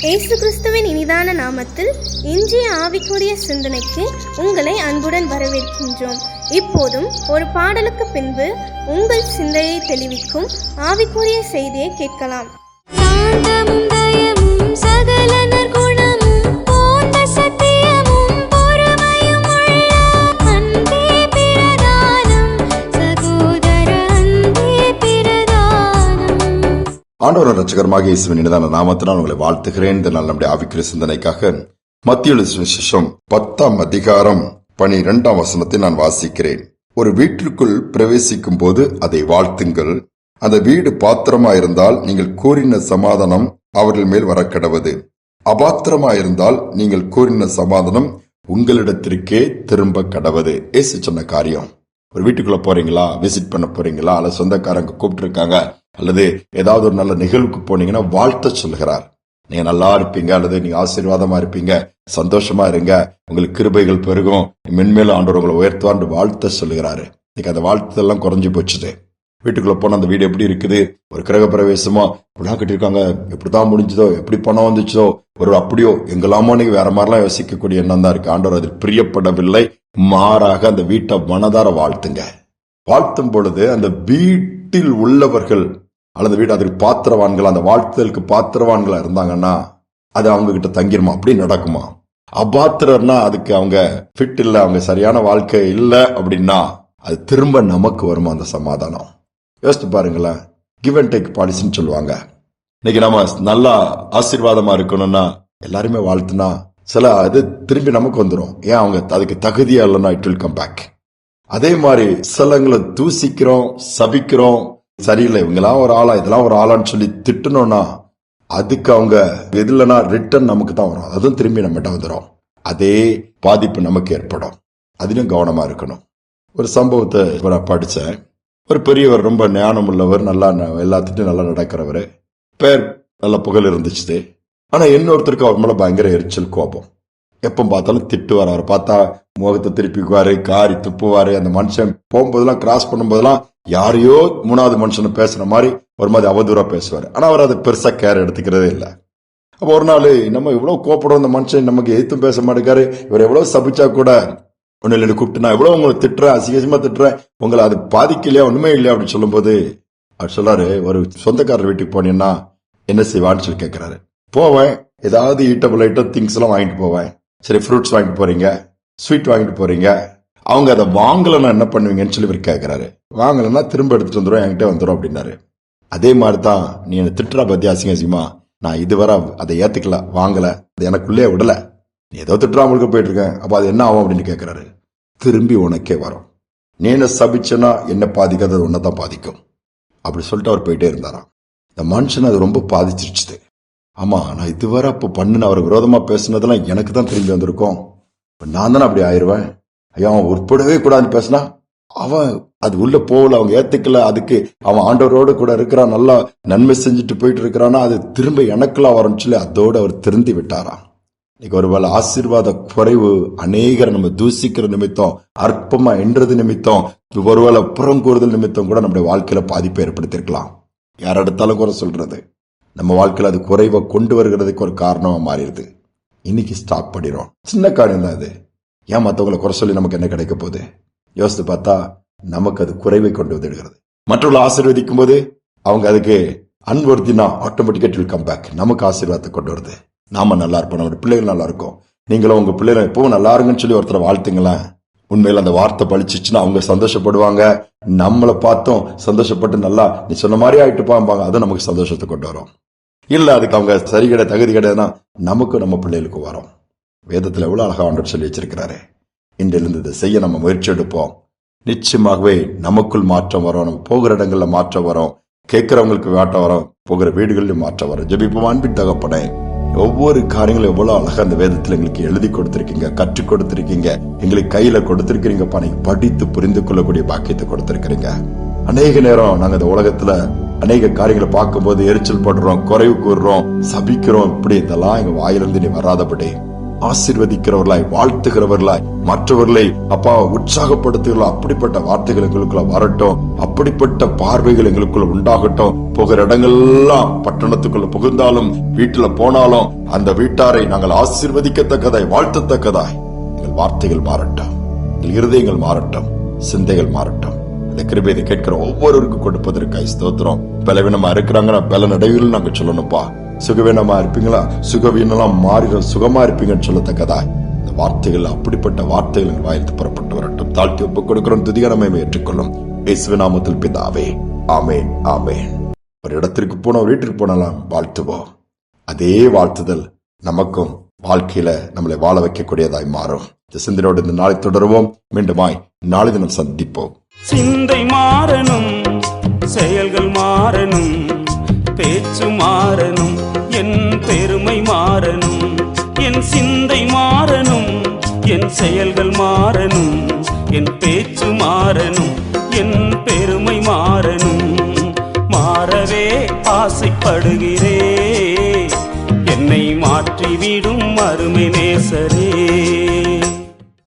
இயேசு கிறிஸ்துவின் இனிதான நாமத்தில் இன்றைய ஆவிக்குரிய சிந்தனைக்கு உங்களை அன்புடன் வரவேற்கின்றோம். இப்போதும் ஒரு பாடலுக்கு பின்பு உங்கள் சிந்தையை தெளிவிக்கும் ஆவிக்குரிய செய்தியை கேட்கலாம். ஆண்டவர் ரட்சகரமாக இயேசுவின் இனிதான நாமத்தினால் உங்களை வாழ்த்துகிறேன். இந்த நாள் நம்முடைய ஆவிக்குரிய சிந்தனைக்காக மத்திய சுவிசேஷம் 10ஆம் அதிகாரம் 12ஆம் வசனத்தை நான் வாசிக்கிறேன். ஒரு வீட்டிற்குள் பிரவேசிக்கும் போது அதை வாழ்த்துங்கள். அந்த வீடு பாத்திரமாயிருந்தால் நீங்கள் கூறின சமாதானம் அவர்கள் மேல் வரக்கடவது. அபாத்திரமாயிருந்தால் நீங்கள் கூறின சமாதானம் உங்களிடத்திற்கே திரும்ப கடவது. ஏசு சொன்ன காரியம். ஒரு வீட்டுக்குள்ள போறீங்களா, விசிட் பண்ண போறீங்களா, அல்லது சொந்தக்காரங்க கூப்பிட்டு இருக்காங்க, அல்லது ஏதாவது ஒரு நல்ல நிகழ்வுக்கு போனீங்கன்னா வாழ்த்த சொல்கிறார். நீங்க நல்லா இருப்பீங்க, அல்லது நீங்க ஆசீர்வாதமா இருப்பீங்க, சந்தோஷமா இருங்க, உங்களுக்கு கிருபைகள் பெருகும், மென்மேலும் ஆண்டவர் உங்களை உயர்த்துவான்னு வாழ்த்த சொல்லுகிறாரு. இன்னைக்கு அந்த வாழ்த்தெல்லாம் குறைஞ்சு போச்சுது. வீட்டுக்குள்ள போன அந்த வீடு எப்படி இருக்குது, ஒரு கிரக பிரவேசமா இப்படிலாம் கட்டிருக்காங்க, எப்படிதான் முடிஞ்சதோ, எப்படி பணம் வந்துச்சோ, ஒரு அப்படியோ எங்கெல்லாமோ நீங்க வேற மாதிரிலாம் யோசிக்கக்கூடிய எண்ணம் தான் இருக்கு. ஆண்டவர் அதில் பிரியப்படவில்லை. மாறாக அந்த வீட்டை மனதார வாழ்த்துங்க. வாழ்த்தும் பொழுது அந்த வீட்டில் உள்ளவர்கள் அல்லது வீடு அதற்கு பாத்திரவான்கள், அந்த வாழ்த்துதலுக்கு பாத்திரவான்களா இருந்தாங்கன்னா அது அவங்க கிட்ட தங்கிருமா, அப்படி நடக்குமா? அபாத்திரர்னா அதுக்கு அவங்க ஃபிட் இல்ல, அவங்க சரியான வாழ்க்கை இல்ல அப்படின்னா அது திரும்ப நமக்கு வருமா அந்த சமாதானம்? யோசிச்சு பாருங்களேன். கிவ் அண்ட் டேக் பாலிசின்னு சொல்லுவாங்க. இன்னைக்கு நம்ம நல்லா ஆசீர்வாதமா இருக்கணும்னா எல்லாருமே வாழ்த்துனா சில அது திரும்பி நமக்கு வந்துடும். ஏன் அவங்க அதுக்கு தகுதியா இல்லைன்னா இட் வில் கம் பேக். அதே மாதிரி சிலங்களை தூசிக்கிறோம், சபிக்கிறோம், சரியில்லை இவங்கெல்லாம் ஒரு ஆளா இதெல்லாம் ஒரு ஆளான்னு சொல்லி திட்டணும்னா அதுக்கு அவங்க எதுலனா ரிட்டர்ன் நமக்கு தான் வரும். அதுவும் திரும்பி நம்மகிட்ட வந்துடும். அதே பாதிப்பு நமக்கு ஏற்படும். அதிலும் கவனமா இருக்கணும். ஒரு சம்பவத்தை நான் படிச்சேன். ஒரு பெரியவர், ரொம்ப ஞானம் உள்ளவர், நல்லா எல்லாத்துட்டும் நல்லா நடக்கிறவர், பேர் நல்ல புகழ் இருந்துச்சு. ஆனா இன்னொருத்தருக்கு அவர் மேல பயங்கர எரிச்சல், கோபம். எப்ப பார்த்தாலும் திட்டுவார். அவர் பார்த்தா முகத்தை திருப்பிக்குவாரு, காரி துப்புவாரு. அந்த மனுஷன் போகும்போதெல்லாம் கிராஸ் பண்ணும்போதெல்லாம் யாரையோ மூணாவது மனுஷனை பேசுற மாதிரி ஒரு மாதிரி அவதூறா பேசுவாரு. ஆனா அவர் அதை பெருசா கேர் எடுத்துக்கிறதே இல்லை. அப்ப ஒரு நாள் நம்ம இவ்வளவு கோபப்படுறோம், இந்த மனுஷன் நமக்கு எதுவும் பேச மாட்டேங்காரு, இவர் எவ்வளவு சபிச்சா கூட ஒன்னு இல்லை கூப்பிட்டு நான் எவ்வளவு உங்களை திட்டுறேன், அசிங்கமா திட்டுறேன், உங்களை அது பாதிக்கலையா, ஒண்ணுமே இல்லையா அப்படின்னு சொல்லும் போது அவர் சொல்றாரு, ஒரு சொந்தக்காரர் வீட்டுக்கு போனீங்கன்னா என்ன செய்வான்னு சொல்லி கேட்கிறாரு. போவேன், ஏதாவது ஈட்டபிள் ஐட்டம் திங்ஸ் எல்லாம் வாங்கிட்டு போவேன். சரி, ஃப்ரூட்ஸ் வாங்கிட்டு போறீங்க, ஸ்வீட் வாங்கிட்டு போறீங்க, அவங்க அதை வாங்கலன்னா என்ன பண்ணுவீங்கன்னு சொல்லி இவர் கேட்கிறாரு. வாங்கலன்னா திரும்ப எடுத்துட்டு வந்துடும், என்கிட்ட வந்துடும் அப்படின்னாரு. அதே மாதிரிதான் நீ என்ன திட்டுறா பத்தி அசிங்கமா, நான் இதுவரை அதை ஏத்துக்கல, வாங்கல, அது எனக்குள்ளே விடல, நீ ஏதோ திட்டுறாமலுக்கு போயிட்டு இருக்கேன், அப்ப அது என்ன ஆகும் அப்படின்னு கேட்கிறாரு. திரும்பி உனக்கே வரும். நீ என்ன சபிச்சனா என்ன பாதிக்காதது உன்னதான் பாதிக்கும் அப்படி சொல்லிட்டு அவர் போயிட்டே இருந்தாராம். இந்த மனுஷன் அது ரொம்ப பாதிச்சிருச்சு. ஆமா, நான் இதுவரை அப்ப பண்ணுன அவர் விரோதமா பேசுனதெல்லாம் எனக்கு தான் திரும்பி வந்திருக்கும். நான் தானே அப்படி ஆயிடுவேன். ஐயா, அவன் உட்படவே கூடாதுன்னு பேசினா அவன் அது உள்ள போகல, அவங்க ஏத்துக்கல, அதுக்கு அவன் ஆண்டவரோடு கூட இருக்கிறான், நல்லா நன்மை செஞ்சுட்டு போயிட்டு இருக்கிறான்னா அது திரும்ப எனக்குலாம் வரும்னு சொல்லி அதோடு அவர் திருந்தி விட்டாராம். இன்னைக்கு ஒருவேளை ஆசீர்வாத குறைவு அநேகரை நம்ம தூசிக்கிற நிமித்தம், அற்பமா என்றது நிமித்தம், ஒருவேளை புறம் கூறுதல் நிமித்தம் கூட நம்முடைய வாழ்க்கையில பாதிப்பை ஏற்படுத்திருக்கலாம். யார் எடுத்தாலும் குறை சொல்றது நம்ம வாழ்க்கையில அது குறைவை கொண்டு வருகிறதுக்கு ஒரு காரணமா மாறிடுது. இன்னைக்கு ஸ்டாப் பண்ணிடும். சின்ன காரியம் தான் அது. ஏன் மற்றவங்களை குறை சொல்லி நமக்கு என்ன கிடைக்க போகுது? யோசித்து பார்த்தா நமக்கு அது குறைவை கொண்டு வந்துடுகிறது. மற்றவங்களை ஆசீர்வதிக்கும் போது அவங்க அதுக்கு அன்வர்த்தினா ஆட்டோமேட்டிக்கா இட் வில் கம் பேக். நமக்கு ஆசீர்வாதத்தை கொண்டு வருது. நாம நல்லா இருப்போம், நம்ம பிள்ளைகள் நல்லா இருக்கும். நீங்களும் உங்க பிள்ளைகள் எப்பவும் நல்லா இருங்கன்னு சொல்லி ஒருத்தரை வாழ்த்துங்களேன். உண்மையில அந்த வார்த்தை பழிச்சிச்சுன்னா அவங்க சந்தோஷப்படுவாங்க. நம்மளை பார்த்தோம் சந்தோஷப்பட்டு நல்லா நீ சொன்ன மாதிரி ஆயிட்டு பாம்பாங்க. அது நமக்கு சந்தோஷத்தை கொண்டு வரும். இல்ல அதுக்கு அவங்க சரி கிடையாது, தகுதி கிடையாதுன்னா நமக்கு நம்ம பிள்ளைகளுக்கு வரும். வேதத்துல எவ்வளவு அழகா ஆண்டவர் சொல்லி வச்சிருக்கிறாரு. இன்றிலிருந்து இதை செய்ய நம்ம முயற்சி எடுப்போம். நிச்சயமாகவே நமக்குள் மாற்றம் வரும். நம்ம போகிற இடங்கள்ல மாற்றம் வரும். கேட்கிறவங்களுக்கு மாற்றம் வரும். போகிற வீடுகளிலும் மாற்றம் வரும். ஜெபிப்போம். அன்பின் தகப்பனே, ஒவ்வொரு காரியங்களும் எவ்வளவு அழகா அந்த வேதத்துல எங்களுக்கு எழுதி கொடுத்திருக்கீங்க, கற்றுக் கொடுத்திருக்கீங்க, எங்களுக்கு கையில கொடுத்திருக்கிறீங்க. படித்து புரிந்து கொள்ளக்கூடிய பாக்கியத்தை கொடுத்திருக்கிறீங்க. அநேக நேரம் நாங்க இந்த உலகத்துல அநேக காரியங்களை பார்க்கும் போது எரிச்சல் படுறோம், குறைவு கூறுறோம், சபிக்கிறோம். இப்படி இதெல்லாம் எங்க வாயிலிருந்து நீ வராதபடி ஆசீர்வதிக்கிறவர்களாய், வாழ்த்துகிறவர்களாய், மற்றவர்களை அப்பா உற்சாகப்படுத்துகிறவர்களா அப்படிப்பட்ட வார்த்தைகள் எங்களுக்குள்ள வரட்டும். அப்படிப்பட்ட பார்வைகள் எங்களுக்குள்ள உண்டாகட்டும். போகிற இடங்கள்லாம், பட்டணத்துக்குள்ள புகுந்தாலும் வீட்டுல போனாலும் அந்த வீட்டாரை நாங்கள் ஆசீர்வதிக்கத்தக்கதாய், வாழ்த்தத்தக்கதாய் எங்கள் வார்த்தைகள் மாறட்டும், எங்கள் இருதயங்கள் மாறட்டும், சிந்தைகள் மாறட்டும். இந்த கிருபையை கேட்கிற ஒவ்வொருவருக்கும் கொடுப்பதற்காய் ஸ்தோத்திரம். பலவீனமா இருக்கிறாங்கன்னா பலனடைவில் நாங்க சொல்லணும்ப்பா. சுகவீனமா இருப்பீங்களா, சுகவீனெல்லாம் மாறி சுகமா இருப்பீங்கன்னு சொல்லத்தக்கதா இந்த வார்த்தைகள், அப்படிப்பட்ட வார்த்தைகள் எங்கள் வாயிலிருந்து புறப்பட்டு வரட்டும். தாழ்த்தி ஒப்புக் கொடுக்கிறோம். துதிகரமை ஏற்றுக்கொள்ளும் இயேசுவின் நாமத்தில் பிதாவே, ஆமேன், ஆமேன். ஒரு இடத்திற்கு போனோம், வீட்டிற்கு போனாலும் வாழ்த்துவோம். அதே வாழ்த்துதல் நமக்கும் வாழ்க்கையில நம்மளை வாழ வைக்கக்கூடியதாய் மாறும். இந்த சிந்தனையோடு இந்த நாளை தொடருவோம். மீண்டுமாய் நாளை தினம் சந்திப்போம். சிந்தை மாறணும், செயல்கள் மாறணும், பேச்சு மாறணும், என் பெருமை மாறணும். என் சிந்தை மாறணும், என் செயல்கள் மாறணும், என் பேச்சு மாறணும், என் பெருமை மாறணும். மாறவே ஆசைப்படுகிறே, என்னை மாற்றிவிடும் அருமை நேசரே.